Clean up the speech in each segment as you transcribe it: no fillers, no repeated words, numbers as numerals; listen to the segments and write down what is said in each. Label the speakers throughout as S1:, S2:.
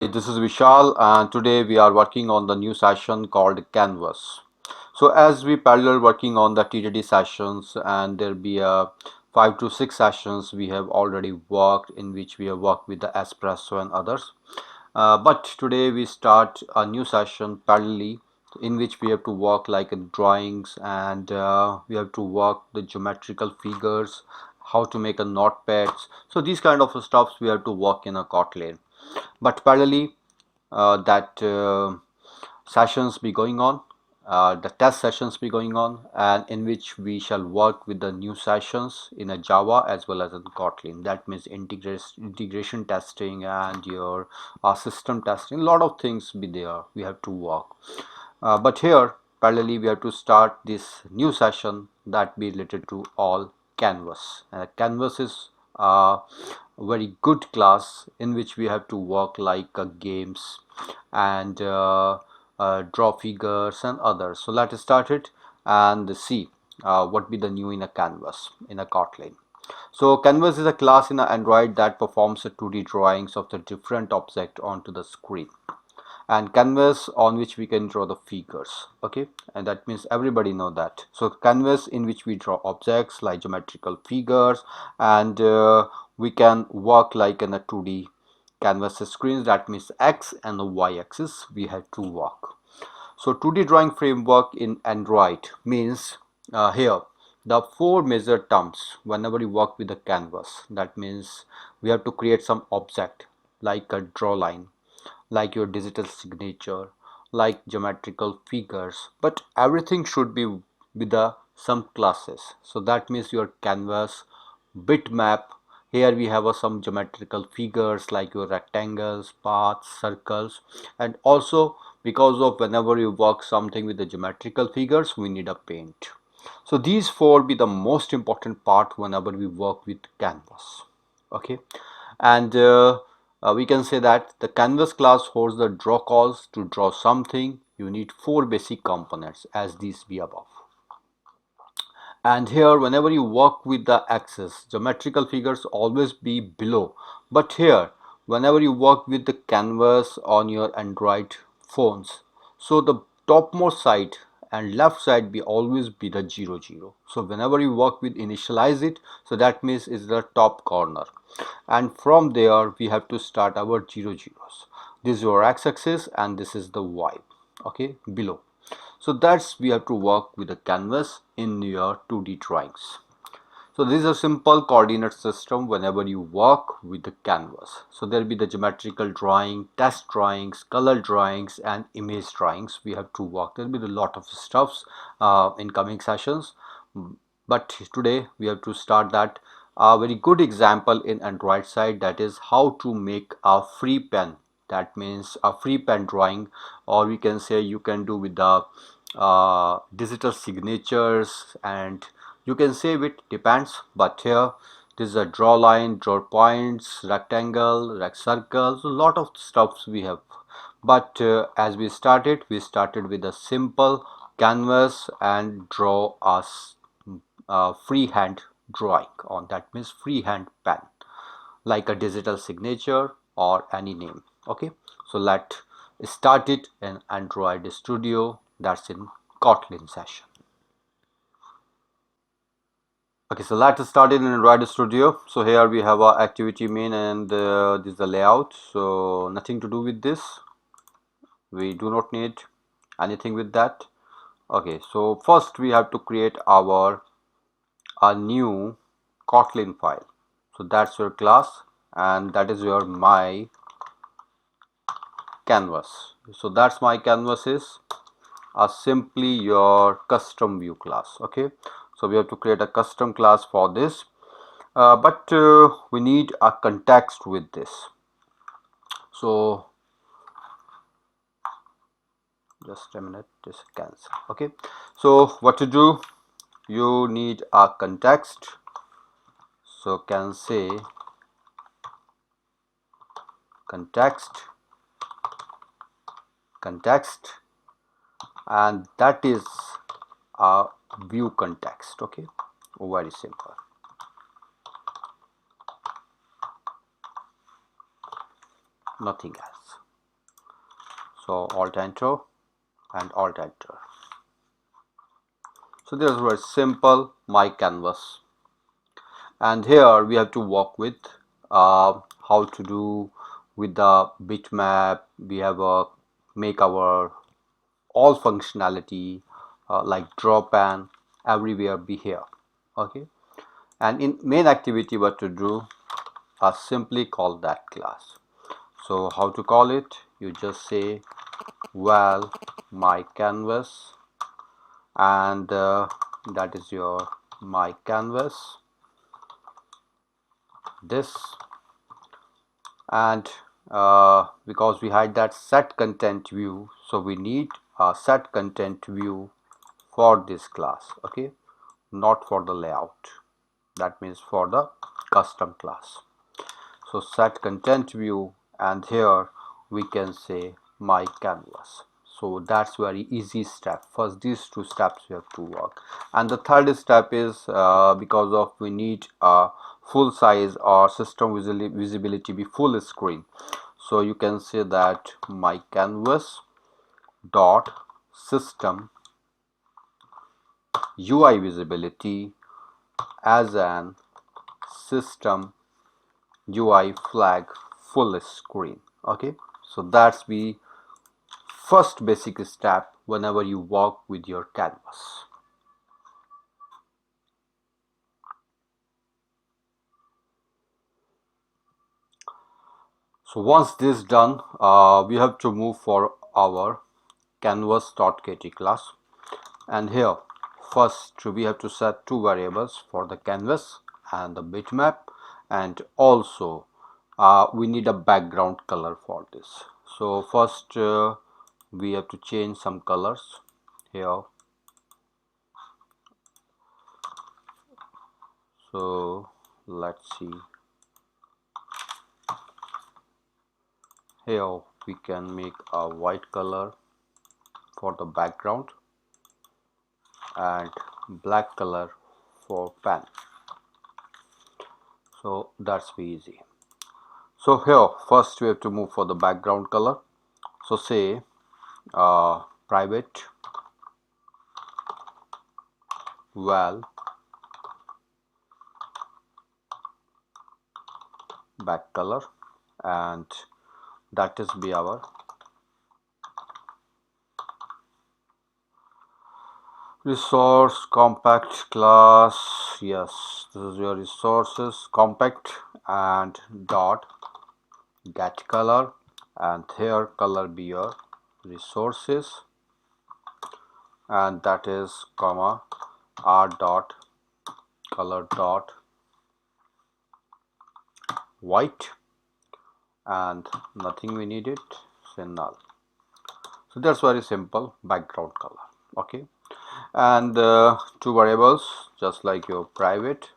S1: This is Vishal, and today we are working on the new session called Canvas. So as we parallel working on the TDD sessions, and there'll be a 5 to 6 sessions we have already worked, in which we have worked with the Espresso and others. But today we start a new session parallelly, in which we have to work like in drawings, and we have to work the geometrical figures, how to make a notepads. So these kind of stuffs we have to work in a Kotlin. But parallelly, that sessions be going on, the test sessions be going on, and in which we shall work with the new sessions in a Java as well as in Kotlin. That means integration testing and your system testing. A lot of things be there we have to work. But here parallelly we have to start this new session that be related to all Canvas. Canvas is very good class in which we have to work like games and draw figures and others. So let us start it and see what be the new in a Canvas in a Kotlin. So Canvas is a class in Android that performs a 2D drawings of the different object onto the screen, and canvas on which we can draw the figures. Okay, and that means everybody know that. So canvas in which we draw objects like geometrical figures, and we can work like in a 2D canvas screens. That means x and the y axis we have to work. So 2D drawing framework in Android means here the four major terms whenever you work with the canvas. That means we have to create some object like a draw line, like your digital signature, like geometrical figures, but everything should be with the some classes. So that means your canvas, bitmap. Here we have some geometrical figures like your rectangles, paths, circles, and also because of whenever you work something with the geometrical figures, we need a paint. So these four be the most important part whenever we work with canvas. Okay, and we can say that the canvas class holds the draw calls. To draw something you need four basic components as these be above. And here whenever you work with the axis, geometrical figures always be below, but here whenever you work with the canvas on your Android phones, so the topmost side and left side be always be the 0 0. So whenever you work with initialize it, so that means is the top corner, and from there we have to start our 0 0s. This is your x-axis and this is the y, okay, below. So that's we have to work with the canvas in your 2D drawings. So this is a simple coordinate system whenever you work with the canvas. So there will be the geometrical drawing, test drawings, color drawings, and image drawings we have to work. There will be a lot of stuffs in coming sessions, but today we have to start that. A very good example in Android side, that is how to make a free pen. That means a free pen drawing, or we can say you can do with the digital signatures, and you can save it, depends. But here this is a draw line, draw points, rectangle, circles, a lot of stuffs we have. But as we started with a simple canvas and draw us freehand drawing on, that means freehand pen, like a digital signature or any name. Okay, so let start it in Android Studio, that's in Kotlin session. Okay, so let's start it in Android Studio. So here we have our activity main, and this is the layout. So nothing to do with this, we do not need anything with that. Okay, so first we have to create our a new Kotlin file. So that's your class, and that is your my canvas. So that's my canvas is simply your custom view class. Okay, so we have to create a custom class for this, but we need a context with this. So just a minute, just cancel. Okay, so what to do, you need a context. So can say context, and that is a view context. Okay, very simple. Nothing else. So Alt Enter and Alt Enter. So this is very simple my canvas, and here we have to work with how to do with the bitmap. We have make our all functionality like drop and everywhere be here. Okay, and in main activity what to do, simply call that class. So how to call it? You just say val my canvas, and that is your my canvas this, and because we had that set content view, so we need a set content view for this class. Okay, not for the layout, that means for the custom class. So set content view, and here we can say my canvas. So that's very easy step. First these two steps we have to work, and the third step is because of we need a full size or system visibility be full screen. So you can say that my canvas dot system UI visibility as an system UI flag full screen. Okay, so that's the first basic step whenever you work with your canvas. So once this done, we have to move for our canvas.kt class, and here first we have to set two variables for the canvas and the bitmap, and also we need a background color for this. So first we have to change some colors here. So let's see, here we can make a white color for the background and black color for pen. So that's easy. So here first we have to move for the background color. So say private val back color, and that is be our resource compact class. Yes, this is your resources compact and dot get color, and here color be your resources, and that is comma r dot color dot white, and nothing we need it, say null. So that's very simple background color. Okay, and two variables just like your private,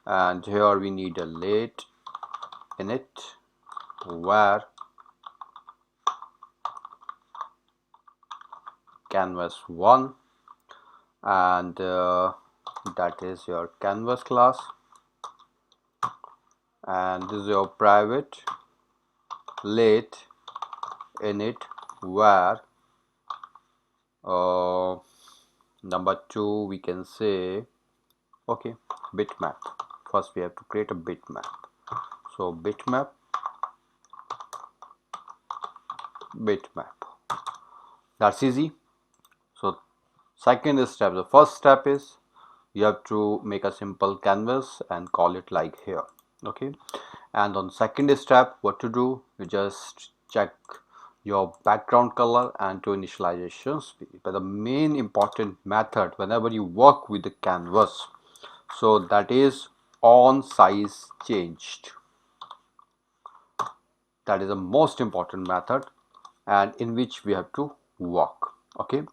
S1: and here we need a late init where canvas 1, and that is your canvas class, and this is your private late init where number 2 we can say okay bitmap. First we have to create a bitmap. So bitmap that's easy. So second step, the first step is you have to make a simple canvas and call it like here. Okay, and on second step what to do, you just check your background color and to initialization speed. But the main important method whenever you work with the canvas, so that is on size changed. That is the most important method and in which we have to work. Okay,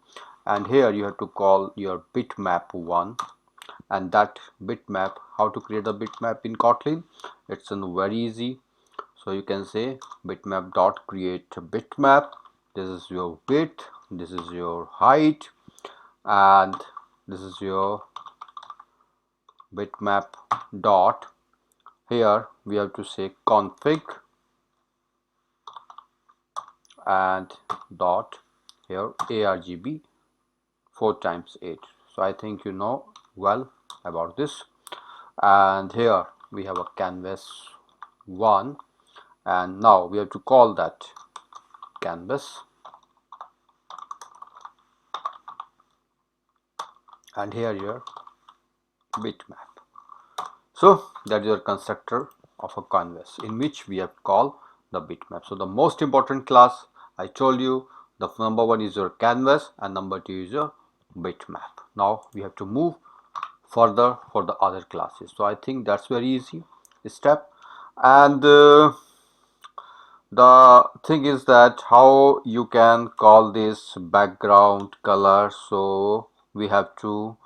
S1: and here you have to call your bitmap 1, and that bitmap, how to create a bitmap in Kotlin, it's very easy. So you can say bitmap dot create bitmap. This is your width, this is your height, and this is your bitmap dot, here we have to say config and dot here argb 4 times 8. So I think you know well about this. And here we have a canvas 1, and now we have to call that canvas, and here your bitmap. So that is your constructor of a canvas in which we have called the bitmap. So the most important class I told you, the number 1 is your canvas and number 2 is your bitmap. Now we have to move further for the other classes. So I think that's very easy step. And the thing is that how you can call this background color. So we have to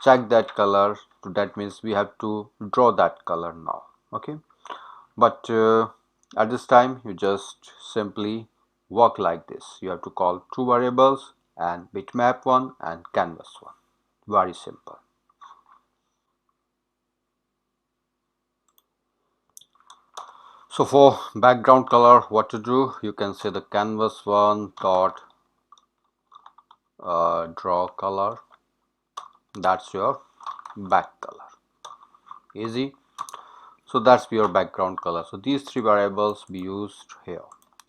S1: check that color. That means we have to draw that color now. Okay, but at this time you just simply work like this. You have to call two variables and bitmap 1 and canvas 1. Very simple. So for background color, what to do? You can say the canvas 1 dot draw color. That's your back color. Easy. So that's your background color. So these three variables be used here.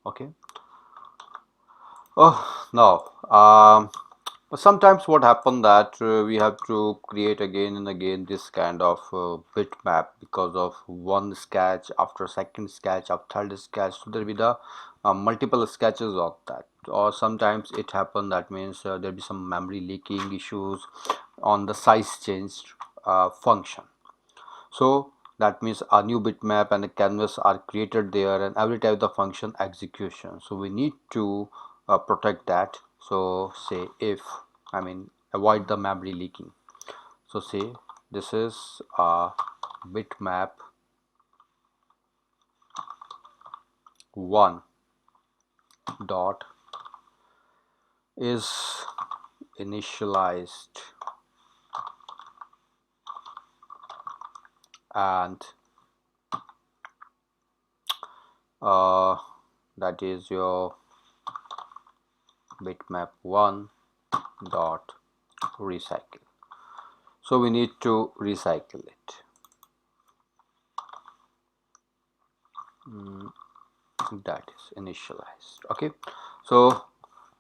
S1: Okay. Oh, now sometimes what happen that we have to create again and again this kind of bitmap because of one sketch after second sketch after third sketch. So there will be the multiple sketches of that, or sometimes it happen that means there will be some memory leaking issues on the size changed function. So that means a new bitmap and a canvas are created there, and every time the function execution. So we need to protect that. So say if, I mean, avoid the memory leaking. So say this is a bitmap 1 dot is initialized and uh, that is your bitmap 1 dot recycle. So we need to recycle it. That is initialized. Okay, so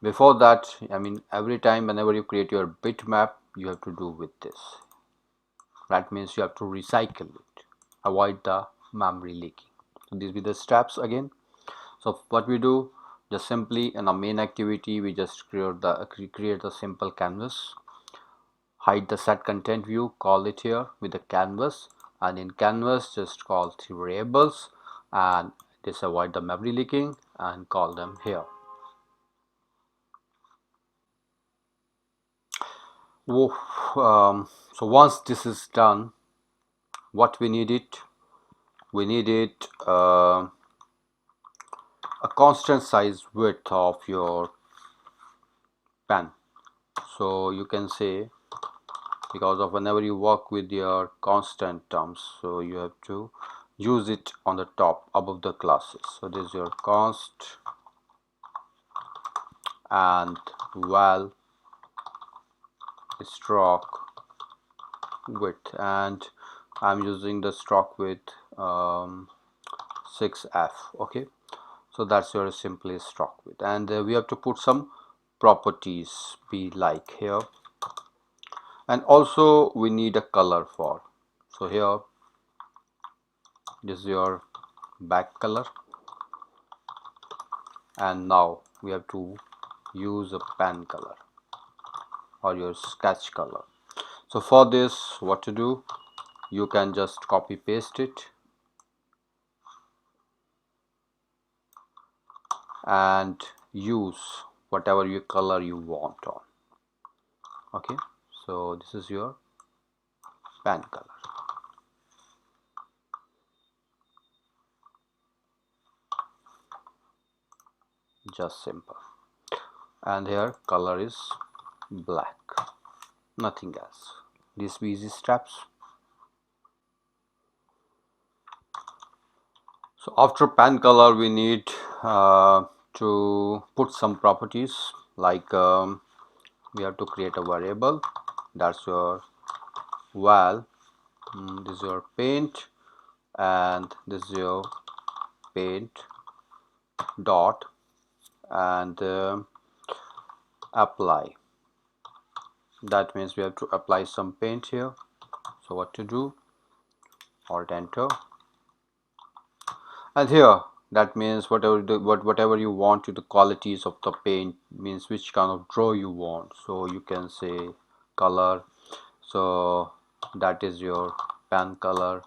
S1: before that, I mean, every time whenever you create your bitmap, you have to do with this. That means you have to recycle it, avoid the memory leaking. So these be the steps again. So what we do, just simply in a main activity, we just create the simple canvas, hide the set content view, call it here with the canvas, and in canvas just call three variables and this avoid the memory leaking and call them here. So once this is done, what we need it, we need it a constant size width of your pen. So you can say, because of whenever you work with your constant terms, so you have to use it on the top above the classes. So this is your const and val stroke width, and I'm using the stroke width 6f. Okay, so that's your simply stroke width, and we have to put some properties be like here, and also we need a color for. So here this is your back color, and now we have to use a pen color or your sketch color. So for this, what to do, you can just copy paste it and use whatever your color you want on. Okay, so this is your pen color. Just simple. And here color is black, nothing else. These be easy steps. So after pen color we need to put some properties like we have to create a variable, that's your val. This is your paint, and this is your paint dot, and apply. That means we have to apply some paint here. So what to do? Alt enter, and here that means whatever you want to the qualities of the paint, means which kind of draw you want. So you can say color, so that is your pen color,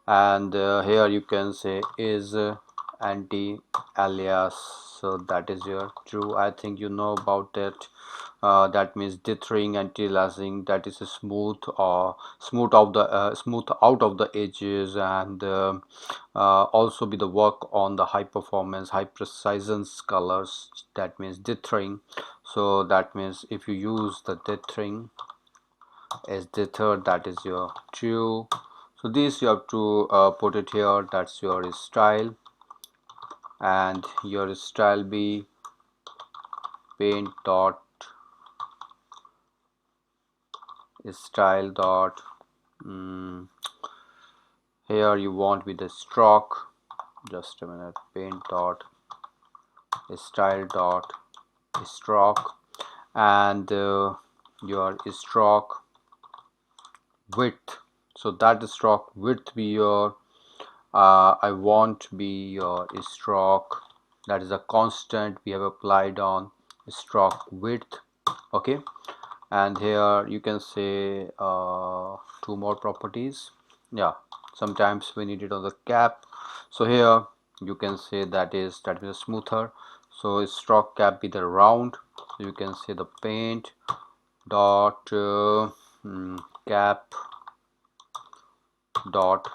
S1: and here you can say is anti alias, so that is your true. I think you know about that. That means dithering, anti-aliasing, that is a smooth or smooth out of the edges, and also be the work on the high performance, high precision colors, that means dithering. So that means if you use the dithering as the third, that is your true. So this you have to put it here, that's your style, and your style be paint dot style dot here you want with the stroke, just a minute, paint dot style dot stroke, and your stroke width, so that stroke width be your I want be your stroke, that is a constant we have applied on stroke width. Okay, and here you can say two more properties. Yeah, sometimes we need it on the cap, so here you can say that is smoother, so stroke cap be the round, so you can say the paint dot cap dot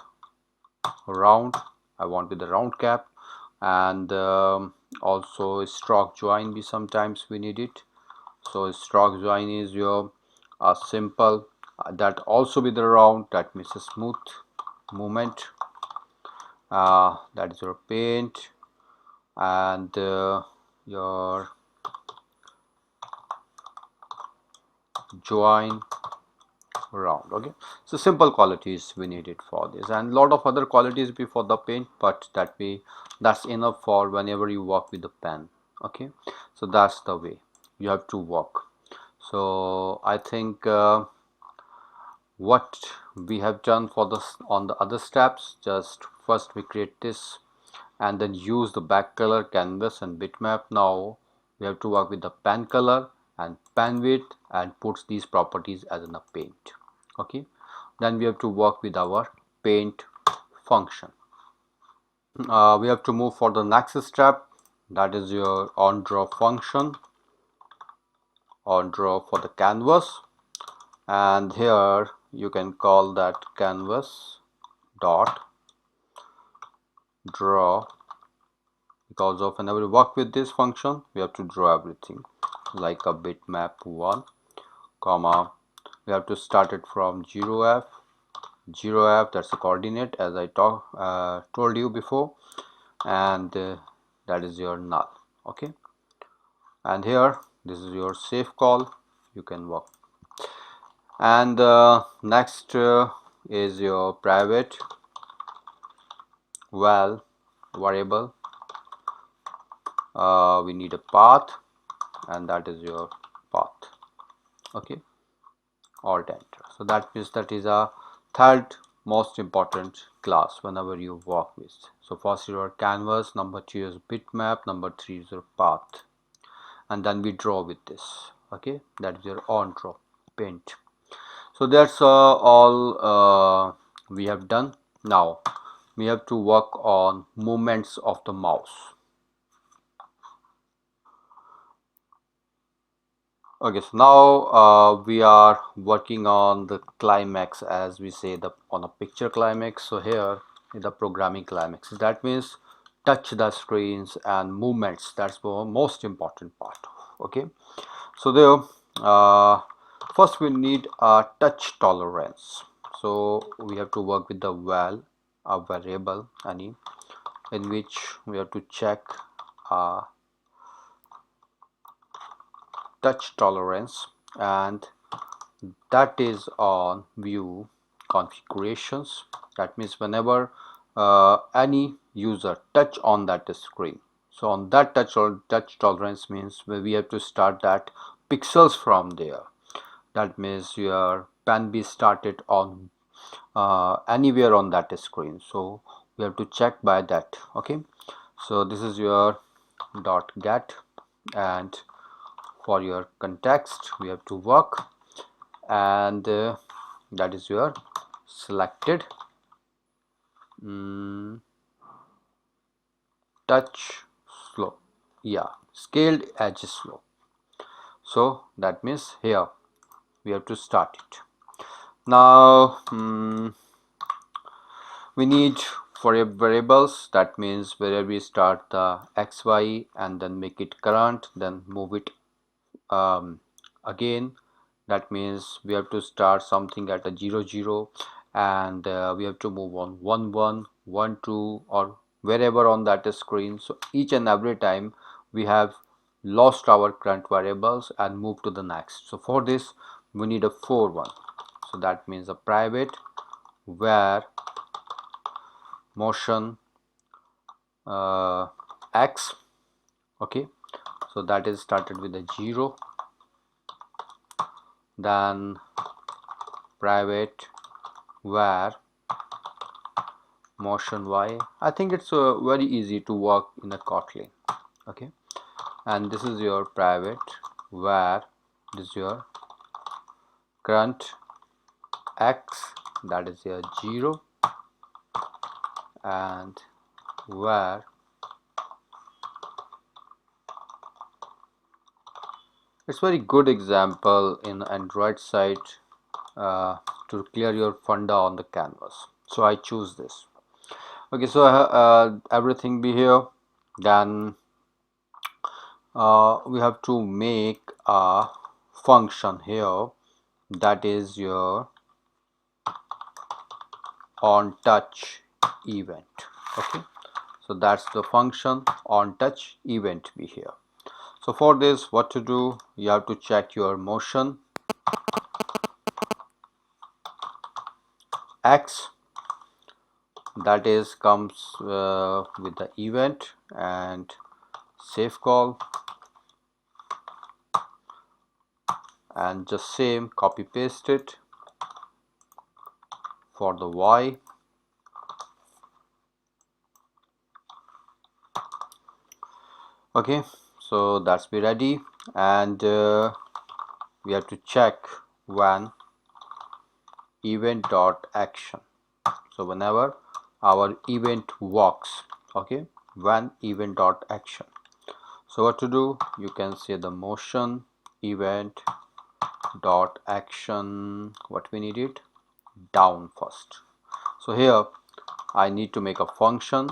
S1: round, I want with the round cap, and also stroke join be sometimes we need it, so stroke join is your simple, that also with the round, that means a smooth movement, that is your paint, and your join round. Okay, so simple qualities we need it for this, and lot of other qualities before the paint, but that's enough for whenever you work with the pen. Okay, so that's the way you have to work. So I think what we have done for this on the other steps, just first we create this and then use the back color, canvas and bitmap. Now we have to work with the pen color and pen width and puts these properties as in a paint. Okay, then we have to work with our paint function. We have to move for the next step, that is your on draw function, on draw for the canvas, and here you can call that canvas dot draw, because of whenever we work with this function we have to draw everything like a bitmap 1 comma, we have to start it from 0f, 0f, that's the coordinate as I told you before, and that is your null. Okay, and here this is your safe call, you can work, and next is your private val variable, we need a path, and that is your path. Okay, alt enter. So that means that is a third most important class whenever you work with. So first is your canvas, number 2 is bitmap, number 3 is your path, and then we draw with this. Okay, that is your on draw paint. So that's all we have done. Now we have to work on movements of the mouse. Okay, so now we are working on the climax, as we say, the on a picture climax. So here is the programming climax, that means touch the screens and movements, that's the most important part. Okay, so there first we need a touch tolerance, so we have to work with the val, a variable any, in which we have to check uh, touch tolerance, and that is on view configurations. That means whenever any user touch on that screen, so on that touch tolerance means where we have to start that pixels from there. That means your can be started on anywhere on that screen, so we have to check by that. Okay, so this is your dot get, and for your context we have to work, and that is your selected touch slope, yeah, scaled edge slope. So that means here we have to start it. Now we need for a variables, that means where we start the xy and then make it current, then move it again. That means we have to start something at a 0 0, and we have to move on 1 1 1 2 or wherever on that screen. So each and every time we have lost our current variables and move to the next. So for this we need a for one. So that means a private where motion x. Okay, so that is started with a 0, then private where motion y. I think it's very easy to work in a Kotlin. Okay, and this is your private where this is your current x, that is your 0, and where it's very good example in Android side to clear your funda on the canvas. So I choose this. Okay, so everything be here. Then we have to make a function here, that is your on touch event. Okay, so that's the function on touch event be here. So for this, what to do, you have to check your motion x, that is comes with the event, and save call, and just same copy paste it for the y. Okay, so that's be ready, and we have to check when event dot action. So whenever our event works, okay, when event dot action. So what to do, you can say the motion event dot action, what we need it down first. So here I need to make a function,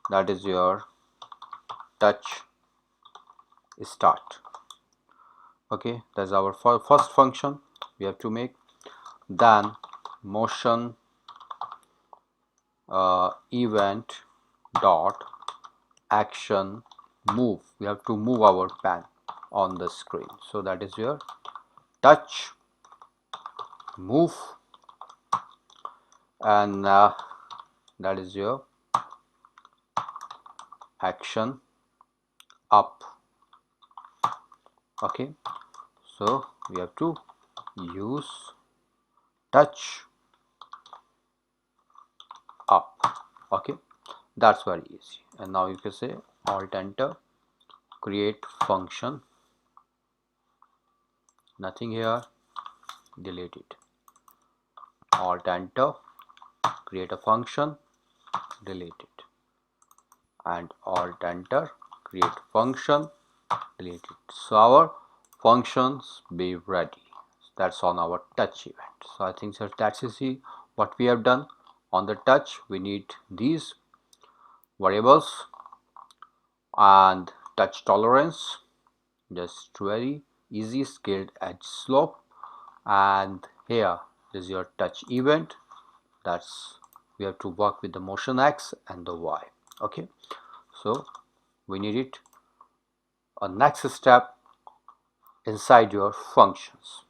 S1: that is your touch start. Okay, that's our first function we have to make. Then motion event dot action move, we have to move our pen on the screen. So that is your touch move, and that is your action up. Okay, so we have to use touch up. Okay, that's very easy. And now you can say alt enter, create function, nothing here, delete it, alt enter, create a function, delete it, and alt enter, create function, delete it. So our functions be ready. That's on our touch event. So I think that that's easy what we have done. On the touch we need these variables and touch tolerance, just very easy, scaled edge slope, and here is your touch event. That's we have to work with the motion x and the y. Okay, so we need it. A next step, inside your functions.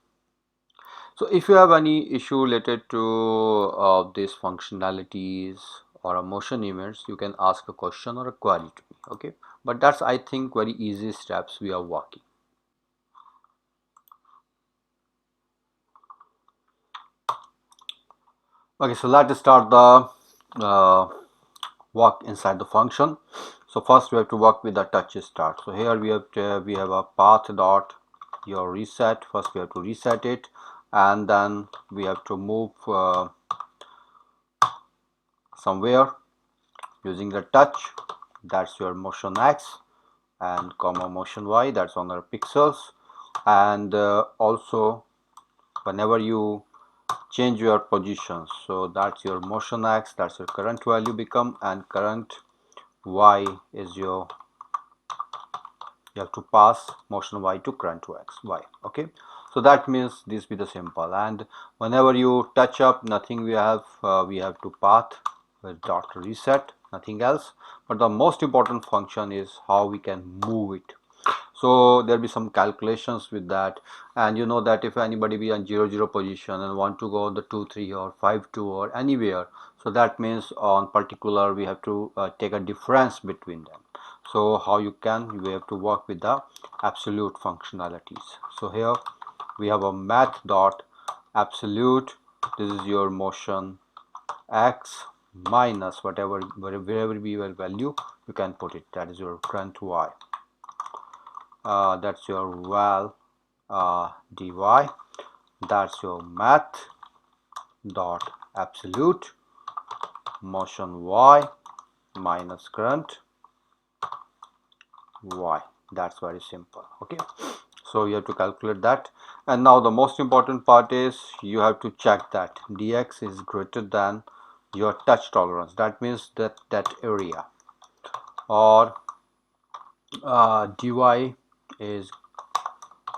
S1: So if you have any issue related to these functionalities or a motion image, you can ask a question or a query to me. Okay, but that's, I think, very easy steps we are walking. Okay, so let's start the walk inside the function. So first we have to work with the touch start. So here we have a path dot your reset. First we have to reset it, and then we have to move somewhere using the touch. That's your motion x, and comma motion y, that's on our pixels. And also whenever you change your positions, so that's your motion x, that's your current value become, and current y is your, you have to pass motion y to current x y. Okay, so that means this be the simple. And whenever you touch up, nothing we have to path with dot reset, nothing else. But the most important function is how we can move it. So there'll be some calculations with that, and you know that if anybody be on 0 0 position and want to go on the 2 3 or 5 2 or anywhere, so that means on particular we have to take a difference between them. So how you can, we have to work with the absolute functionalities. So here we have a math dot absolute, this is your motion x minus whatever, wherever be your value you can put it, that is your current y. That's your val dy, that's your math dot absolute motion y minus current y. That's very simple. Okay, so you have to calculate that. And now the most important part is you have to check that dx is greater than your touch tolerance. That means that area, or dy is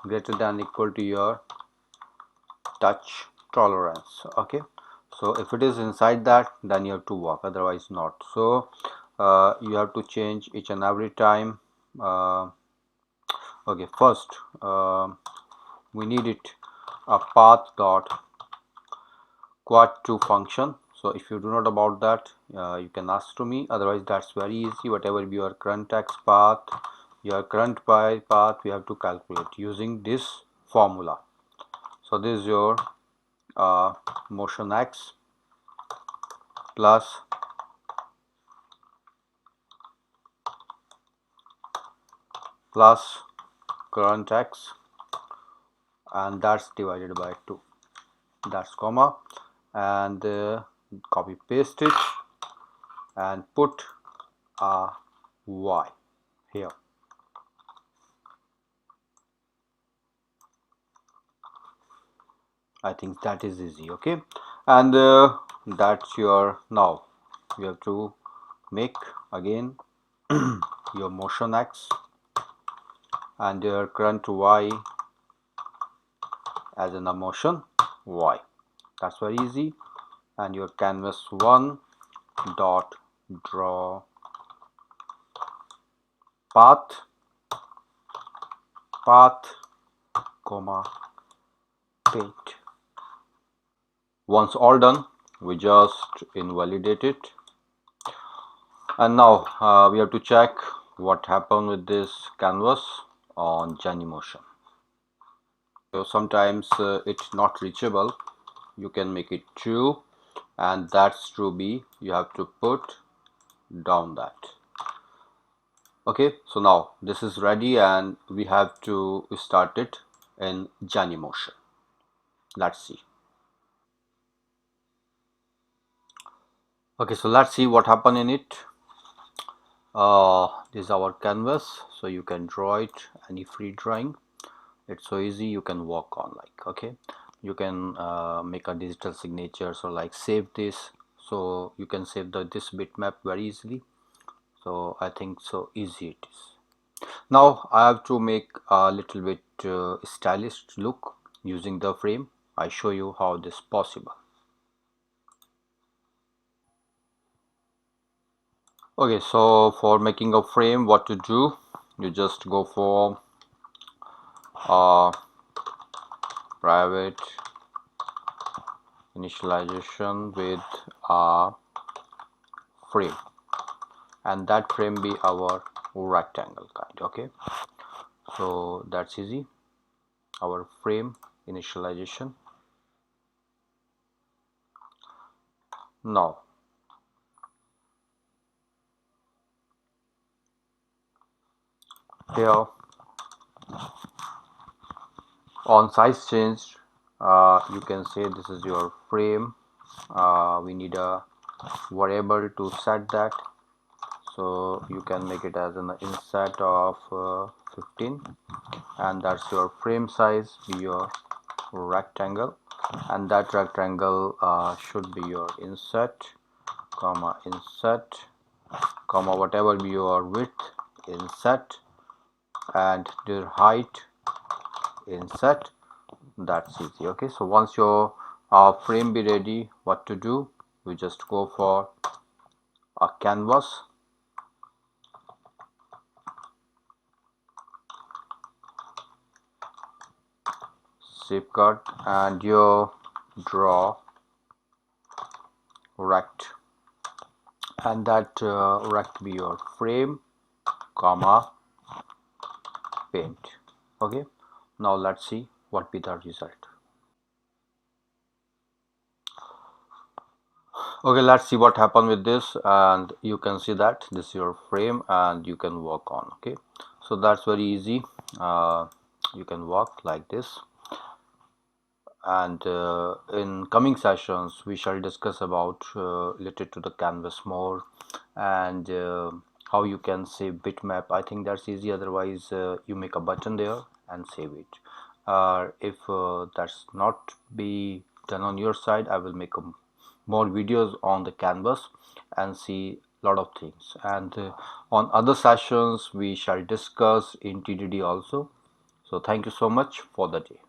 S1: greater than equal to your touch tolerance. Okay, so if it is inside that, then you have to work, otherwise not. So you have to change each and every time. Okay, first we need it a path dot quad to function. So if you do not about that, you can ask to me, otherwise that's very easy. Whatever be your current x path, your current path, we have to calculate using this formula. So this is your motion x plus current x, and that's divided by 2, that's comma, and copy paste it and put a y here. I think that is easy. Okay, and that's your, now you have to make again your motion x and your current y as in a motion y. That's very easy. And your canvas 1 dot draw path comma paint. Once all done, we just invalidate it. And now we have to check what happened with this canvas on Genymotion. So sometimes it's not reachable, you can make it true, and that's true b, you have to put down that. Okay, so now this is ready and we have to start it in Genymotion. Let's see. Okay, so let's see what happened in it. This is our canvas, so you can draw it any free drawing. It's so easy, you can work on, like, okay, you can make a digital signature, so like save this, so you can save this bitmap very easily. So I think so easy it is. Now I have to make a little bit stylish look using the frame. I show you how this possible. Okay, so for making a frame, what to do, you just go for uh, private initialization with a frame, and that frame be our rectangle kind. Okay, so that's easy. Our frame initialization. Now here on size change, you can say this is your frame. We need a variable to set that, so you can make it as an inset of 15, and that's your frame size be your rectangle, and that rectangle should be your inset comma whatever be your width inset, and their height inset. That's easy. Okay, so once your frame be ready, what to do, we just go for a canvas, shape cut, and you draw rect, and that rect be your frame comma paint. Okay, now let's see what be the result. Okay, let's see what happened with this, and you can see that this is your frame and you can work on. Okay, so that's very easy. You can work like this, and in coming sessions we shall discuss about related to the canvas more, and how you can save bitmap. I think that's easy, otherwise you make a button there and save it. If that's not be done on your side, I will make more videos on the canvas and see lot of things, and on other sessions we shall discuss in TDD also. So thank you so much for the day.